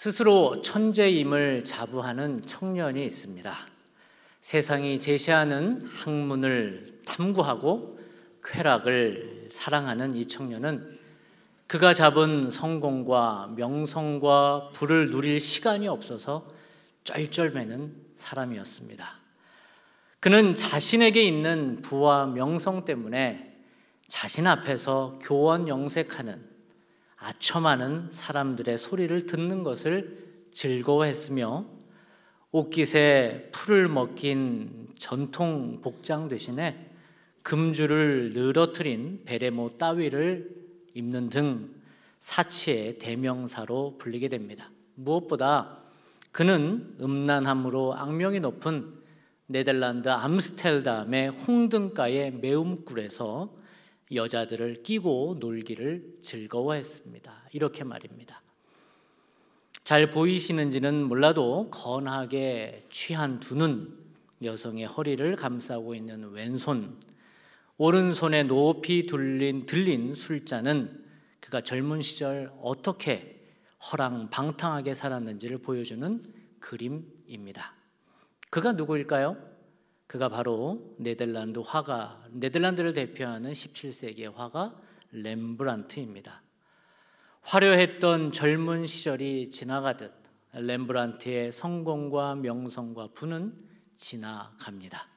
스스로 천재임을 자부하는 청년이 있습니다. 세상이 제시하는 학문을 탐구하고 쾌락을 사랑하는 이 청년은 그가 잡은 성공과 명성과 부를 누릴 시간이 없어서 쩔쩔매는 사람이었습니다. 그는 자신에게 있는 부와 명성 때문에 자신 앞에서 교원영색하는 아첨하는 사람들의 소리를 듣는 것을 즐거워했으며 옷깃에 풀을 먹긴 전통 복장 대신에 금줄을 늘어뜨린 베레모 따위를 입는 등 사치의 대명사로 불리게 됩니다. 무엇보다 그는 음란함으로 악명이 높은 네덜란드 암스텔담의 홍등가의 매움굴에서 여자들을 끼고 놀기를 즐거워했습니다. 이렇게 말입니다. 잘 보이시는지는 몰라도 건하게 취한 두 눈, 여성의 허리를 감싸고 있는 왼손, 오른손에 높이 들린 술잔은 그가 젊은 시절 어떻게 허랑방탕하게 살았는지를 보여주는 그림입니다. 그가 누구일까요? 그가 바로 네덜란드를 대표하는 17세기의 화가 렘브란트입니다. 화려했던 젊은 시절이 지나가듯 렘브란트의 성공과 명성과 부는 지나갑니다.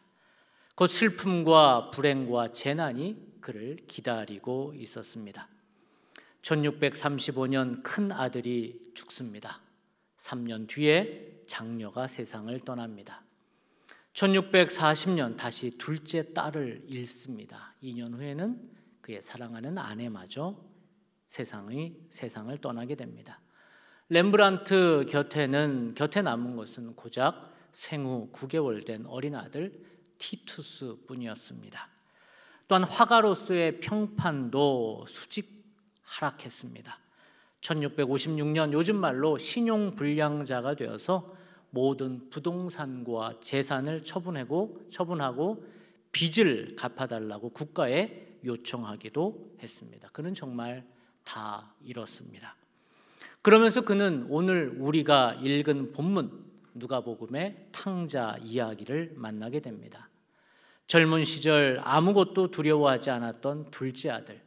곧 슬픔과 불행과 재난이 그를 기다리고 있었습니다. 1635년 큰 아들이 죽습니다. 3년 뒤에 장녀가 세상을 떠납니다. 1640년 다시 둘째 딸을 잃습니다. 2년 후에는 그의 사랑하는 아내마저 세상을 떠나게 됩니다. 렘브란트 곁에 남은 것은 고작 생후 9개월 된 어린 아들 티투스 뿐이었습니다. 또한 화가로서의 평판도 수직 하락했습니다. 1656년 요즘 말로 신용불량자가 되어서 모든 부동산과 재산을 처분하고 빚을 갚아달라고 국가에 요청하기도 했습니다. 그는 정말 다 잃었습니다. 그러면서 그는 오늘 우리가 읽은 본문 누가복음의 탕자 이야기를 만나게 됩니다. 젊은 시절 아무것도 두려워하지 않았던 둘째 아들,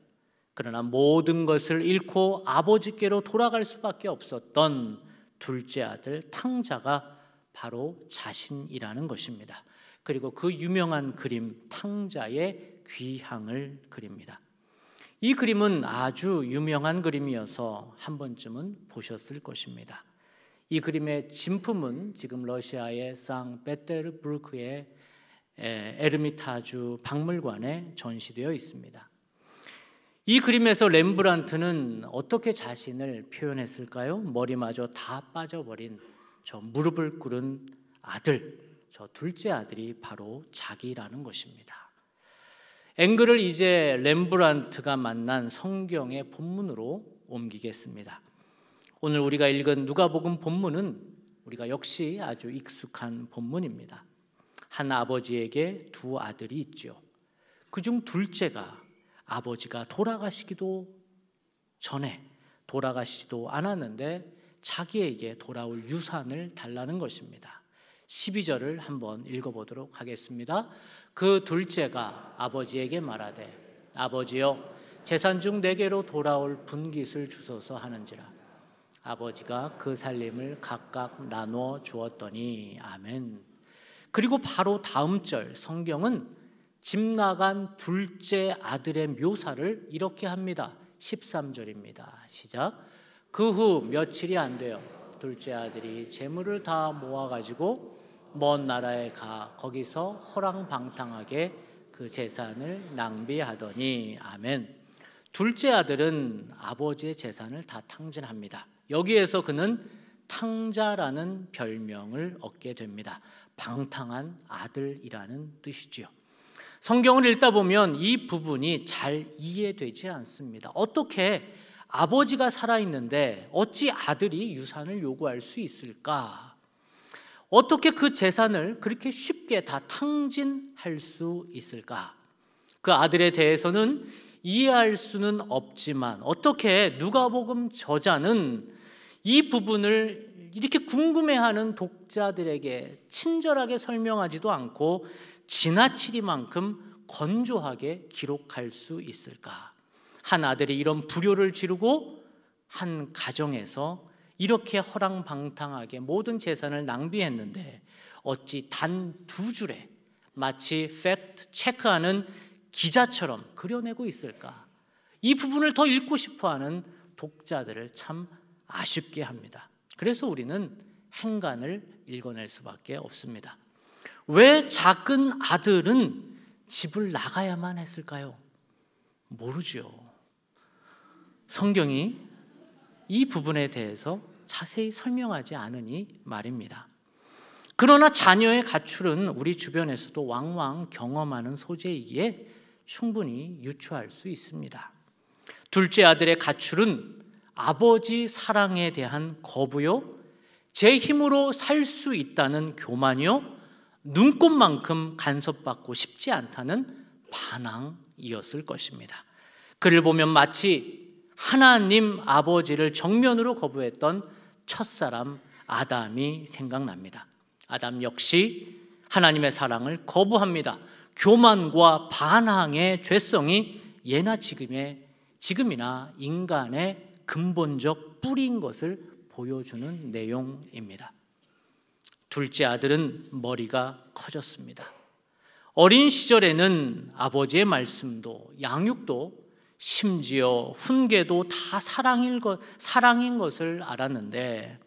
그러나 모든 것을 잃고 아버지께로 돌아갈 수밖에 없었던 둘째 아들 탕자가 바로 자신이라는 것입니다. 그리고 그 유명한 그림 탕자의 귀향을 그립니다. 이 그림은 아주 유명한 그림이어서 한 번쯤은 보셨을 것입니다. 이 그림의 진품은 지금 러시아의 상페테르부르크의 에르미타주 박물관에 전시되어 있습니다. 이 그림에서 렘브란트는 어떻게 자신을 표현했을까요? 머리마저 다 빠져버린 저 무릎을 꿇은 아들, 저 둘째 아들이 바로 자기라는 것입니다. 앵글을 이제 렘브란트가 만난 성경의 본문으로 옮기겠습니다. 오늘 우리가 읽은 누가복음 본문은 우리가 역시 아주 익숙한 본문입니다. 한 아버지에게 두 아들이 있죠. 그중 둘째가 아버지가 돌아가시지도 않았는데 자기에게 돌아올 유산을 달라는 것입니다. 12절을 한번 읽어보도록 하겠습니다. 그 둘째가 아버지에게 말하되 아버지여 재산 중 내게로 돌아올 분깃을 주소서 하는지라. 아버지가 그 살림을 각각 나누어 주었더니 아멘. 그리고 바로 다음 절 성경은 집 나간 둘째 아들의 묘사를 이렇게 합니다. 13절입니다. 시작. 그 후 며칠이 안 돼요. 둘째 아들이 재물을 다 모아가지고 먼 나라에 가 거기서 허랑방탕하게 그 재산을 낭비하더니 아멘. 둘째 아들은 아버지의 재산을 다 탕진합니다. 여기에서 그는 탕자라는 별명을 얻게 됩니다. 방탕한 아들이라는 뜻이지요. 성경을 읽다 보면 이 부분이 잘 이해되지 않습니다. 어떻게 아버지가 살아있는데 어찌 아들이 유산을 요구할 수 있을까? 어떻게 그 재산을 그렇게 쉽게 다 탕진할 수 있을까? 그 아들에 대해서는 이해할 수는 없지만 어떻게 누가복음 저자는 이 부분을 이렇게 궁금해하는 독자들에게 친절하게 설명하지도 않고 지나치리만큼 건조하게 기록할 수 있을까? 한 아들이 이런 불효를 지르고 한 가정에서 이렇게 허랑방탕하게 모든 재산을 낭비했는데 어찌 단 2줄에 마치 팩트 체크하는 기자처럼 그려내고 있을까? 이 부분을 더 읽고 싶어하는 독자들을 참 아쉽게 합니다. 그래서 우리는 행간을 읽어낼 수밖에 없습니다. 왜 작은 아들은 집을 나가야만 했을까요? 모르죠. 성경이 이 부분에 대해서 자세히 설명하지 않으니 말입니다. 그러나 자녀의 가출은 우리 주변에서도 왕왕 경험하는 소재이기에 충분히 유추할 수 있습니다. 둘째 아들의 가출은 아버지 사랑에 대한 거부요, 제 힘으로 살 수 있다는 교만이요, 눈꽃만큼 간섭받고 싶지 않다는 반항이었을 것입니다. 그를 보면 마치 하나님 아버지를 정면으로 거부했던 첫사람 아담이 생각납니다. 아담 역시 하나님의 사랑을 거부합니다. 교만과 반항의 죄성이 예나 지금이나 인간의 근본적 뿌리인 것을 보여주는 내용입니다. 둘째 아들은 머리가 커졌습니다. 어린 시절에는 아버지의 말씀도 양육도 심지어 훈계도 다 사랑인 것을 알았는데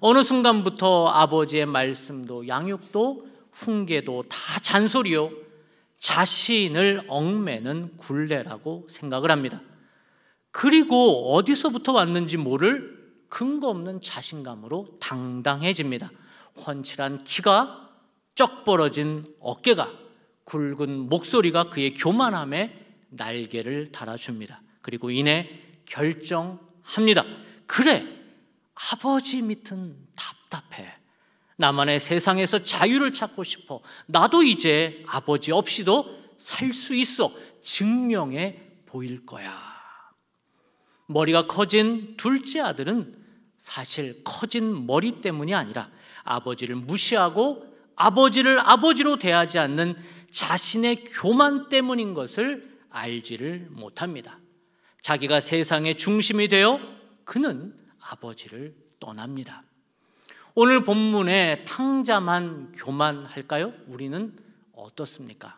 어느 순간부터 아버지의 말씀도 양육도 훈계도 다 잔소리요, 자신을 얽매는 굴레라고 생각을 합니다. 그리고 어디서부터 왔는지 모를 근거 없는 자신감으로 당당해집니다. 훤칠한 키가, 쩍 벌어진 어깨가, 굵은 목소리가 그의 교만함에 날개를 달아줍니다. 그리고 이내 결정합니다. 그래, 아버지 밑은 답답해. 나만의 세상에서 자유를 찾고 싶어. 나도 이제 아버지 없이도 살 수 있어. 증명해 보일 거야. 머리가 커진 둘째 아들은 사실 커진 머리 때문이 아니라 아버지를 무시하고 아버지를 아버지로 대하지 않는 자신의 교만 때문인 것을 알지를 못합니다. 자기가 세상의 중심이 되어 그는 아버지를 떠납니다. 오늘 본문에 탕자만 교만할까요? 우리는 어떻습니까?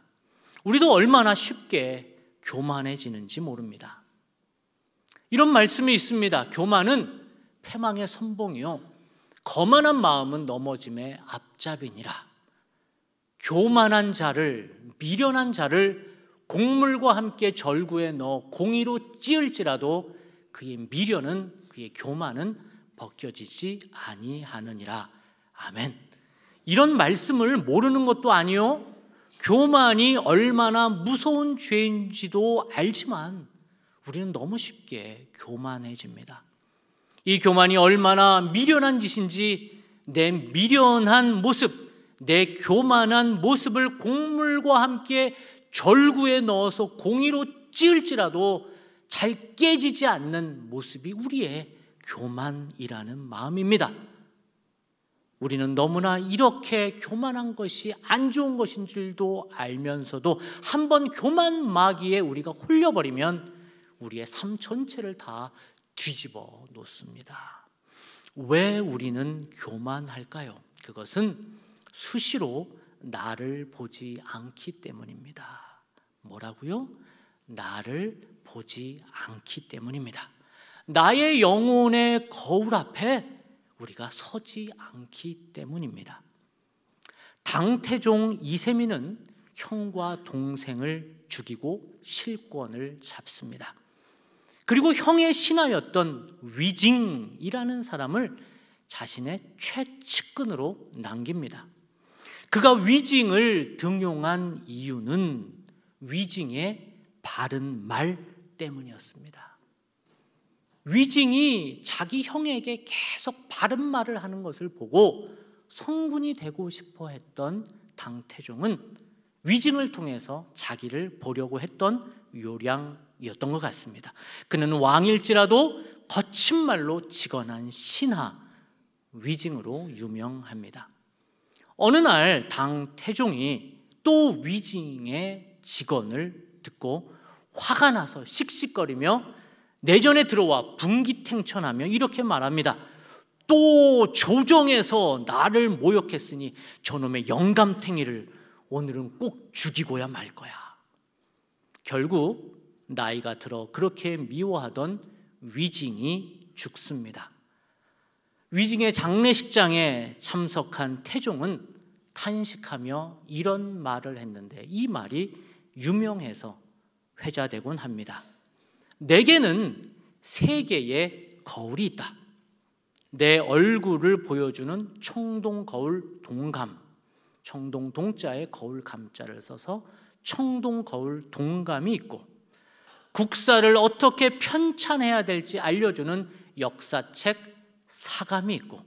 우리도 얼마나 쉽게 교만해지는지 모릅니다. 이런 말씀이 있습니다. 교만은 패망의 선봉이요, 거만한 마음은 넘어짐의 앞잡이니라. 교만한 자를, 미련한 자를 곡물과 함께 절구에 넣어 공이로 찌을지라도 그의 미련은, 그의 교만은 벗겨지지 아니하느니라. 아멘. 이런 말씀을 모르는 것도 아니요, 교만이 얼마나 무서운 죄인지도 알지만 우리는 너무 쉽게 교만해집니다. 이 교만이 얼마나 미련한 짓인지 내 미련한 모습, 내 교만한 모습을 곡물과 함께 절구에 넣어서 공이로 찌을지라도 잘 깨지지 않는 모습이 우리의 교만이라는 마음입니다. 우리는 너무나 이렇게 교만한 것이 안 좋은 것인 줄도 알면서도 한번 교만 마귀에 우리가 홀려버리면 우리의 삶 전체를 다 뒤집어 놓습니다. 왜 우리는 교만할까요? 그것은 수시로 나를 보지 않기 때문입니다. 뭐라고요? 나를 보지 않기 때문입니다. 나의 영혼의 거울 앞에 우리가 서지 않기 때문입니다. 당태종 이세민은 형과 동생을 죽이고 실권을 잡습니다. 그리고 형의 신하였던 위징이라는 사람을 자신의 최측근으로 남깁니다. 그가 위징을 등용한 이유는 위징의 바른 말 때문이었습니다. 위징이 자기 형에게 계속 바른 말을 하는 것을 보고 성군이 되고 싶어 했던 당태종은 위징을 통해서 자기를 보려고 했던 요량이었던 것 같습니다. 그는 왕일지라도 거친 말로 직언한 신하, 위징으로 유명합니다. 어느 날 당 태종이 또 위징의 직언을 듣고 화가 나서 씩씩거리며 내전에 들어와 분기탱천하며 이렇게 말합니다. 또 조정에서 나를 모욕했으니 저놈의 영감탱이를 오늘은 꼭 죽이고야 말 거야. 결국 나이가 들어 그렇게 미워하던 위징이 죽습니다. 위징의 장례식장에 참석한 태종은 탄식하며 이런 말을 했는데 이 말이 유명해서 회자되곤 합니다. 내게는 세 개의 거울이 있다. 내 얼굴을 보여주는 청동거울 동감, 청동 동자에 거울 감자를 써서 청동거울 동감이 있고, 국사를 어떻게 편찬해야 될지 알려주는 역사책 사감이 있고,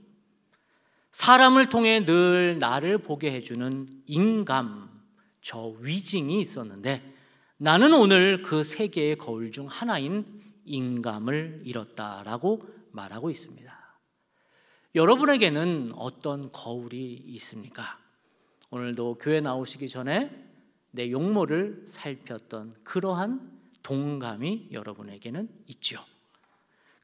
사람을 통해 늘 나를 보게 해주는 인감, 저 위징이 있었는데 나는 오늘 그 세 개의 거울 중 하나인 인감을 잃었다라고 말하고 있습니다. 여러분에게는 어떤 거울이 있습니까? 오늘도 교회 나오시기 전에 내 용모를 살폈던 그러한 동감이 여러분에게는 있죠.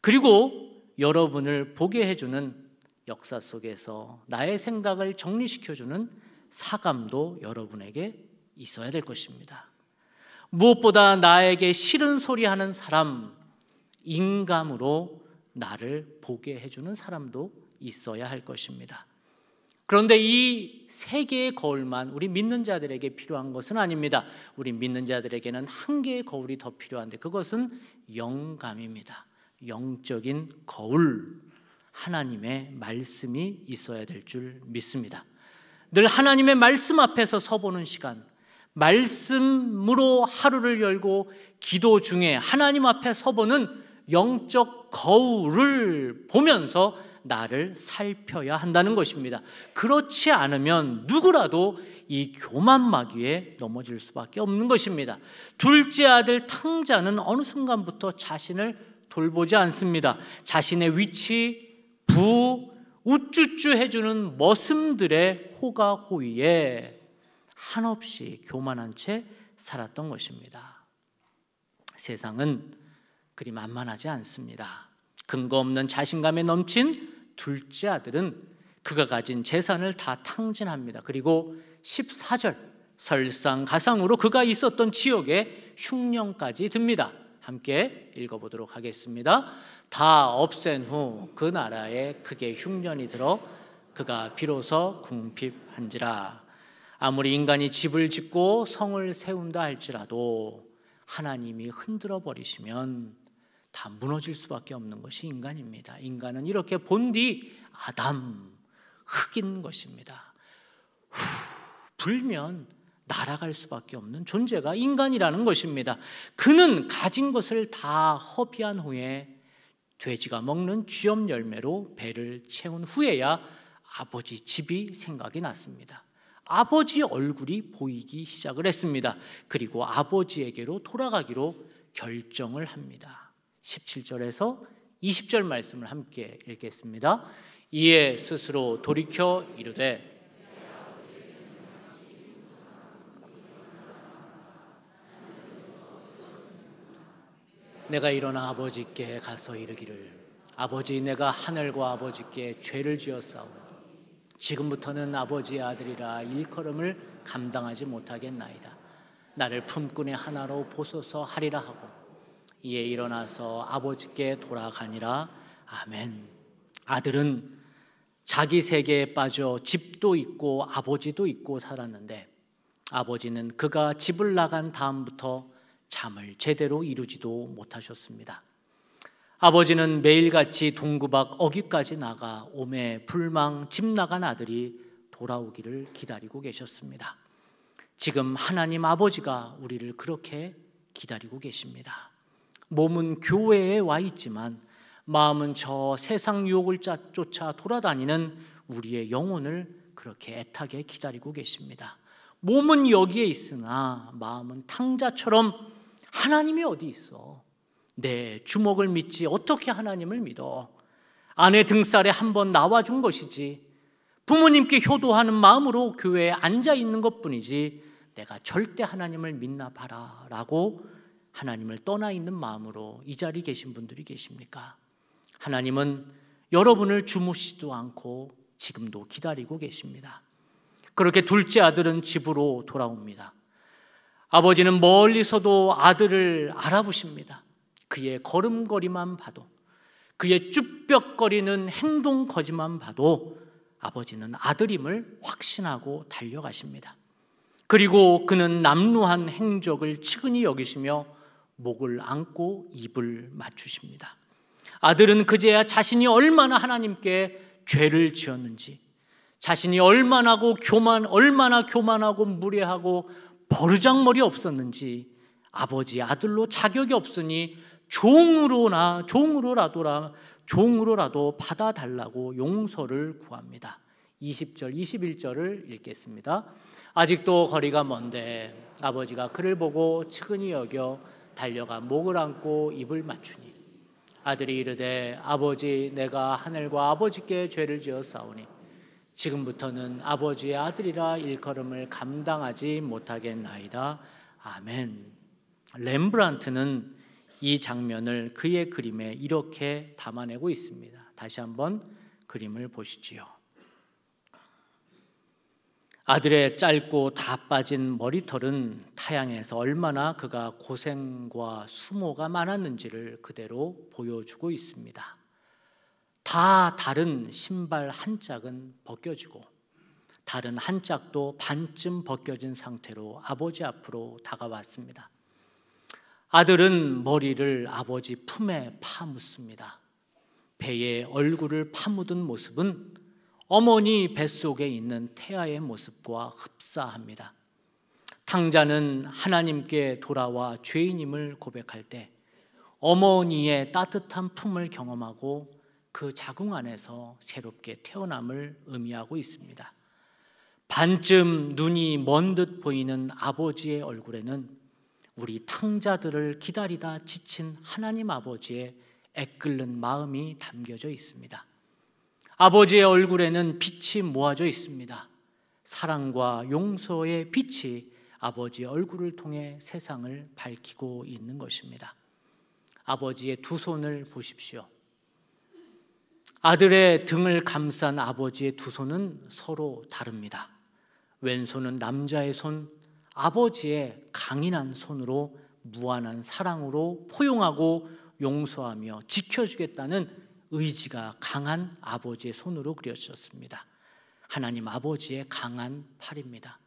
그리고 여러분을 보게 해주는 역사 속에서 나의 생각을 정리시켜주는 사감도 여러분에게 있어야 될 것입니다. 무엇보다 나에게 싫은 소리 하는 사람, 인감으로 나를 보게 해주는 사람도 있어야 할 것입니다. 그런데 이 세 개의 거울만 우리 믿는 자들에게 필요한 것은 아닙니다. 우리 믿는 자들에게는 한 개의 거울이 더 필요한데 그것은 영감입니다. 영적인 거울, 하나님의 말씀이 있어야 될 줄 믿습니다. 늘 하나님의 말씀 앞에서 서보는 시간, 말씀으로 하루를 열고 기도 중에 하나님 앞에 서보는 영적 거울을 보면서 나를 살펴야 한다는 것입니다. 그렇지 않으면 누구라도 이 교만 마귀에 넘어질 수밖에 없는 것입니다. 둘째 아들 탕자는 어느 순간부터 자신을 돌보지 않습니다. 자신의 위치, 부, 우쭈쭈 해주는 머슴들의 호가호위에 한없이 교만한 채 살았던 것입니다. 세상은 그리 만만하지 않습니다. 근거 없는 자신감에 넘친 둘째 아들은 그가 가진 재산을 다 탕진합니다. 그리고 14절 설상가상으로 그가 있었던 지역에 흉년까지 듭니다. 함께 읽어보도록 하겠습니다. 다 없앤 후 그 나라에 크게 흉년이 들어 그가 비로소 궁핍한지라. 아무리 인간이 집을 짓고 성을 세운다 할지라도 하나님이 흔들어 버리시면 다 무너질 수밖에 없는 것이 인간입니다. 인간은 이렇게 본디 아담, 흙인 것입니다. 불면 날아갈 수밖에 없는 존재가 인간이라는 것입니다. 그는 가진 것을 다 허비한 후에 돼지가 먹는 쥐엄 열매로 배를 채운 후에야 아버지 집이 생각이 났습니다. 아버지 얼굴이 보이기 시작을 했습니다. 그리고 아버지에게로 돌아가기로 결정을 합니다. 17절에서 20절 말씀을 함께 읽겠습니다. 이에 스스로 돌이켜 이르되 내가 일어나 아버지께 가서 이르기를 아버지, 내가 하늘과 아버지께 죄를 지었사오니 지금부터는 아버지의 아들이라 일컬음을 감당하지 못하겠나이다. 나를 품꾼의 하나로 보소서 하리라 하고 이에 일어나서 아버지께 돌아가니라. 아멘. 아들은 자기 세계에 빠져 집도 있고 아버지도 있고 살았는데 아버지는 그가 집을 나간 다음부터 잠을 제대로 이루지도 못하셨습니다. 아버지는 매일같이 동구박 어귀까지 나가 오매 불망 집 나간 아들이 돌아오기를 기다리고 계셨습니다. 지금 하나님 아버지가 우리를 그렇게 기다리고 계십니다. 몸은 교회에 와 있지만 마음은 저 세상 유혹을 쫓아 돌아다니는 우리의 영혼을 그렇게 애타게 기다리고 계십니다. 몸은 여기에 있으나 마음은 탕자처럼 하나님이 어디 있어? 내 주먹을 믿지 어떻게 하나님을 믿어? 아내 등살에 한번 나와준 것이지, 부모님께 효도하는 마음으로 교회에 앉아 있는 것뿐이지 내가 절대 하나님을 믿나 봐라 라고 하나님을 떠나 있는 마음으로 이 자리에 계신 분들이 계십니까? 하나님은 여러분을 주무시지도 않고 지금도 기다리고 계십니다. 그렇게 둘째 아들은 집으로 돌아옵니다. 아버지는 멀리서도 아들을 알아보십니다. 그의 걸음걸이만 봐도, 그의 쭈뼛거리는 행동거지만 봐도 아버지는 아들임을 확신하고 달려가십니다. 그리고 그는 남루한 행적을 측은히 여기시며 목을 안고 입을 맞추십니다. 아들은 그제야 자신이 얼마나 하나님께 죄를 지었는지, 자신이 얼마나 교만하고 무례하고 버르장머리 없었는지, 아버지의 아들로 자격이 없으니 종으로라도 받아달라고 용서를 구합니다. 20절, 21절을 읽겠습니다. 아직도 거리가 먼데 아버지가 그를 보고 측은히 여겨 달려가 목을 안고 입을 맞추니 아들이 이르되 아버지, 내가 하늘과 아버지께 죄를 지었사오니 지금부터는 아버지의 아들이라 일컬음을 감당하지 못하겠나이다. 아멘. 렘브란트는 이 장면을 그의 그림에 이렇게 담아내고 있습니다. 다시 한번 그림을 보시지요. 아들의 짧고 다 빠진 머리털은 타양에서 얼마나 그가 고생과 수모가 많았는지를 그대로 보여주고 있습니다. 다 다른 신발 한 짝은 벗겨지고 다른 한 짝도 반쯤 벗겨진 상태로 아버지 앞으로 다가왔습니다. 아들은 머리를 아버지 품에 파묻습니다. 배에 얼굴을 파묻은 모습은 어머니 뱃속에 있는 태아의 모습과 흡사합니다. 탕자는 하나님께 돌아와 죄인임을 고백할 때 어머니의 따뜻한 품을 경험하고 그 자궁 안에서 새롭게 태어남을 의미하고 있습니다. 반쯤 눈이 먼 듯 보이는 아버지의 얼굴에는 우리 탕자들을 기다리다 지친 하나님 아버지의 애끓는 마음이 담겨져 있습니다. 아버지의 얼굴에는 빛이 모아져 있습니다. 사랑과 용서의 빛이 아버지의 얼굴을 통해 세상을 밝히고 있는 것입니다. 아버지의 두 손을 보십시오. 아들의 등을 감싼 아버지의 두 손은 서로 다릅니다. 왼손은 남자의 손, 아버지의 강인한 손으로 무한한 사랑으로 포용하고 용서하며 지켜주겠다는 의지가 강한 아버지의 손으로 그려졌습니다. 하나님 아버지의 강한 팔입니다.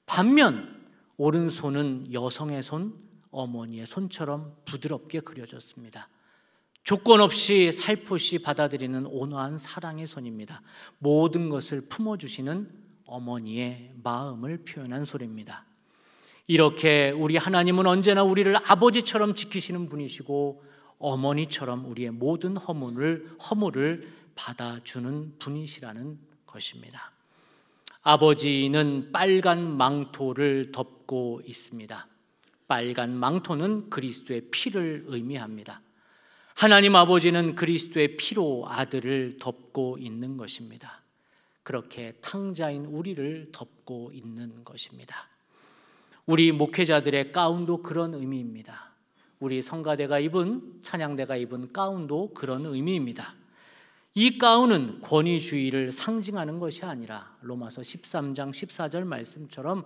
반면 오른손은 여성의 손, 어머니의 손처럼 부드럽게 그려졌습니다. 조건 없이 살포시 받아들이는 온화한 사랑의 손입니다. 모든 것을 품어주시는 어머니의 마음을 표현한 소리입니다. 이렇게 우리 하나님은 언제나 우리를 아버지처럼 지키시는 분이시고 어머니처럼 우리의 모든 허물을 받아주는 분이시라는 것입니다. 아버지는 빨간 망토를 덮고 있습니다. 빨간 망토는 그리스도의 피를 의미합니다. 하나님 아버지는 그리스도의 피로 아들을 덮고 있는 것입니다. 그렇게 탕자인 우리를 덮고 있는 것입니다. 우리 목회자들의 가운도 그런 의미입니다. 우리 성가대가 입은, 찬양대가 입은 가운도 그런 의미입니다. 이 가운은 권위주의를 상징하는 것이 아니라 로마서 13장 14절 말씀처럼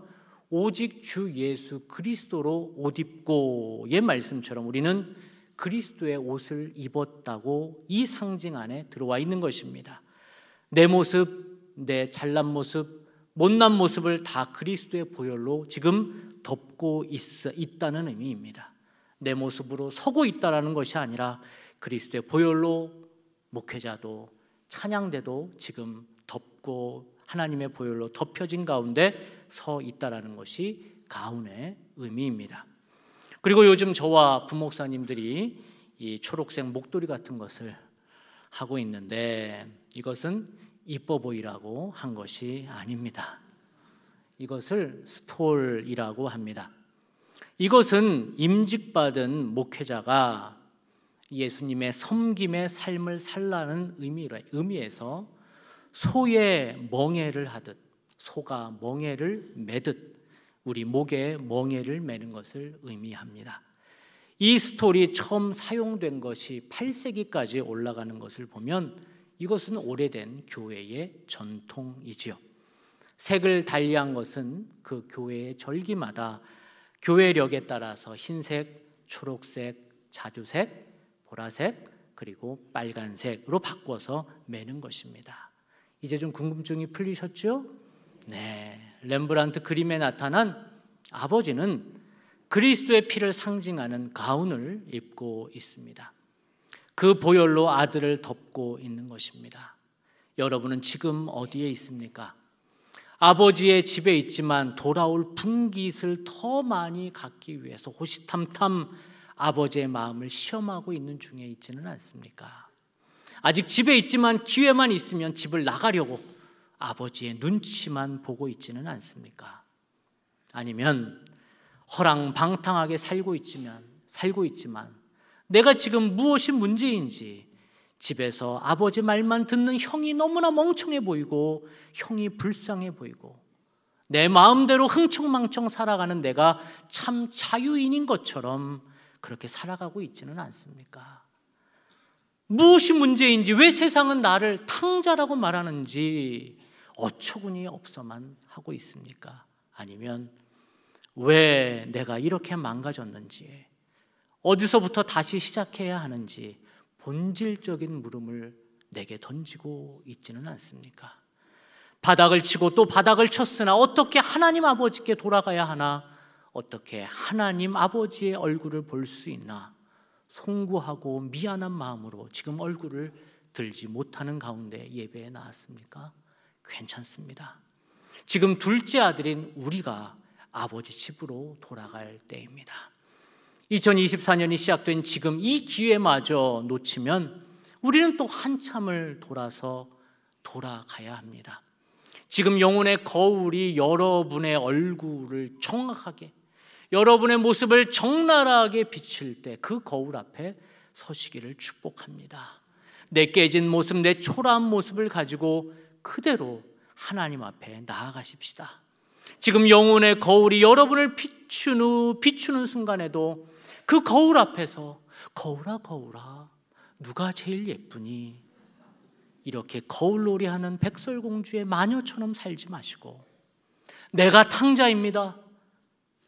오직 주 예수 그리스도로 옷 입고의 말씀처럼 우리는 그리스도의 옷을 입었다고 이 상징 안에 들어와 있는 것입니다. 내 모습, 내 잘난 모습, 못난 모습을 다 그리스도의 보혈로 지금 덮고 있다는 의미입니다. 내 모습으로 서고 있다는 것이 아니라 그리스도의 보혈로 목회자도 찬양대도 지금 덮고 하나님의 보혈로 덮여진 가운데 서 있다는 것이 가운의 의미입니다. 그리고 요즘 저와 부목사님들이 이 초록색 목도리 같은 것을 하고 있는데 이것은 이뻐 보이라고 한 것이 아닙니다. 이것을 스톨이라고 합니다. 이것은 임직받은 목회자가 예수님의 섬김의 삶을 살라는 의미에서 소의 멍에를 하듯, 소가 멍에를 매듯 우리 목에 멍에를 매는 것을 의미합니다. 이 스토리 처음 사용된 것이 8세기까지 올라가는 것을 보면 이것은 오래된 교회의 전통이지요. 색을 달리한 것은 그 교회의 절기마다 교회력에 따라서 흰색, 초록색, 자주색, 보라색, 그리고 빨간색으로 바꿔서 매는 것입니다. 이제 좀 궁금증이 풀리셨죠? 네, 렘브란트 그림에 나타난 아버지는 그리스도의 피를 상징하는 가운을 입고 있습니다. 그 보혈로 아들을 덮고 있는 것입니다. 여러분은 지금 어디에 있습니까? 아버지의 집에 있지만 돌아올 분깃을 더 많이 갖기 위해서 호시탐탐 아버지의 마음을 시험하고 있는 중에 있지는 않습니까? 아직 집에 있지만 기회만 있으면 집을 나가려고 아버지의 눈치만 보고 있지는 않습니까? 아니면 허랑방탕하게 살고 있지만 내가 지금 무엇이 문제인지 집에서 아버지 말만 듣는 형이 너무나 멍청해 보이고 형이 불쌍해 보이고 내 마음대로 흥청망청 살아가는 내가 참 자유인인 것처럼 그렇게 살아가고 있지는 않습니까? 무엇이 문제인지, 왜 세상은 나를 탕자라고 말하는지 어처구니 없어만 하고 있습니까? 아니면 왜 내가 이렇게 망가졌는지, 어디서부터 다시 시작해야 하는지 본질적인 물음을 내게 던지고 있지는 않습니까? 바닥을 치고 또 바닥을 쳤으나 어떻게 하나님 아버지께 돌아가야 하나, 어떻게 하나님 아버지의 얼굴을 볼 수 있나, 송구하고 미안한 마음으로 지금 얼굴을 들지 못하는 가운데 예배에 나왔습니까? 괜찮습니다. 지금 둘째 아들인 우리가 아버지 집으로 돌아갈 때입니다. 2024년이 시작된 지금 이 기회마저 놓치면 우리는 또 한참을 돌아가야 합니다. 지금 영혼의 거울이 여러분의 얼굴을 정확하게, 여러분의 모습을 적나라하게 비칠 때 그 거울 앞에 서시기를 축복합니다. 내 깨진 모습, 내 초라한 모습을 가지고 그대로 하나님 앞에 나아가십시다. 지금 영혼의 거울이 여러분을 비추는 순간에도 그 거울 앞에서 거울아 누가 제일 예쁘니? 이렇게 거울놀이하는 백설공주의 마녀처럼 살지 마시고, 내가 탕자입니다.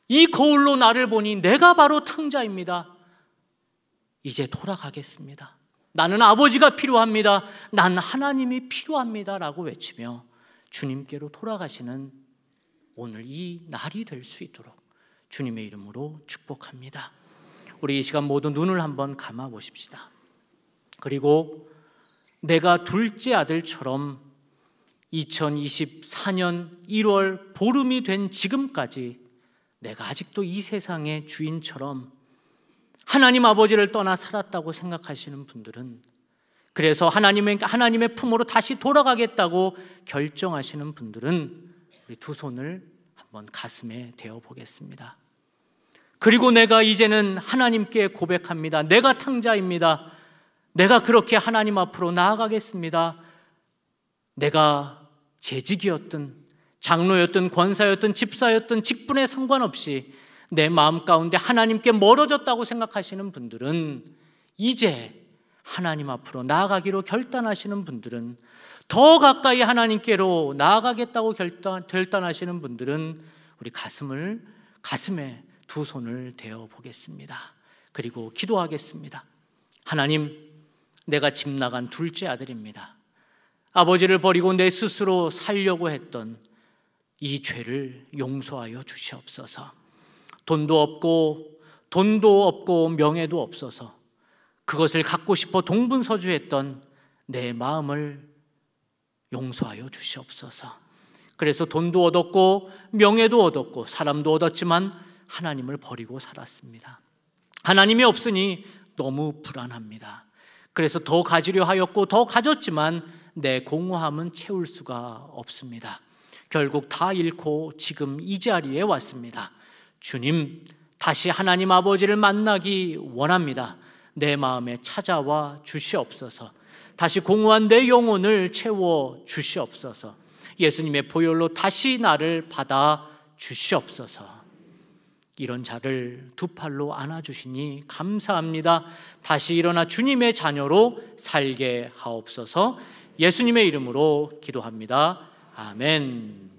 이 거울로 나를 보니 내가 바로 탕자입니다. 이제 돌아가겠습니다. 나는 아버지가 필요합니다. 난 하나님이 필요합니다. 라고 외치며 주님께로 돌아가시는 오늘 이 날이 될 수 있도록 주님의 이름으로 축복합니다. 우리 이 시간 모두 눈을 한번 감아 보십시다. 그리고 내가 둘째 아들처럼 2024년 1월 보름이 된 지금까지 내가 아직도 이 세상의 주인처럼 하나님 아버지를 떠나 살았다고 생각하시는 분들은, 그래서 하나님의 품으로 다시 돌아가겠다고 결정하시는 분들은 우리 두 손을 한번 가슴에 대어 보겠습니다. 그리고 내가 이제는 하나님께 고백합니다. 내가 탕자입니다. 내가 그렇게 하나님 앞으로 나아가겠습니다. 내가 재직이었든 장로였든 권사였든 집사였든 직분에 상관없이 내 마음 가운데 하나님께 멀어졌다고 생각하시는 분들은, 이제 하나님 앞으로 나아가기로 결단하시는 분들은, 더 가까이 하나님께로 나아가겠다고 결단하시는 분들은 우리 가슴에 두 손을 대어 보겠습니다. 그리고 기도하겠습니다. 하나님, 내가 집 나간 둘째 아들입니다. 아버지를 버리고 내 스스로 살려고 했던 이 죄를 용서하여 주시옵소서. 돈도 없고 명예도 없어서 그것을 갖고 싶어 동분서주했던 내 마음을 용서하여 주시옵소서. 그래서 돈도 얻었고 명예도 얻었고 사람도 얻었지만 하나님을 버리고 살았습니다. 하나님이 없으니 너무 불안합니다. 그래서 더 가지려 하였고 더 가졌지만 내 공허함은 채울 수가 없습니다. 결국 다 잃고 지금 이 자리에 왔습니다. 주님, 다시 하나님 아버지를 만나기 원합니다. 내 마음에 찾아와 주시옵소서. 다시 공허한 내 영혼을 채워 주시옵소서. 예수님의 보혈로 다시 나를 받아 주시옵소서. 이런 자를 두 팔로 안아주시니 감사합니다. 다시 일어나 주님의 자녀로 살게 하옵소서. 예수님의 이름으로 기도합니다. 아멘.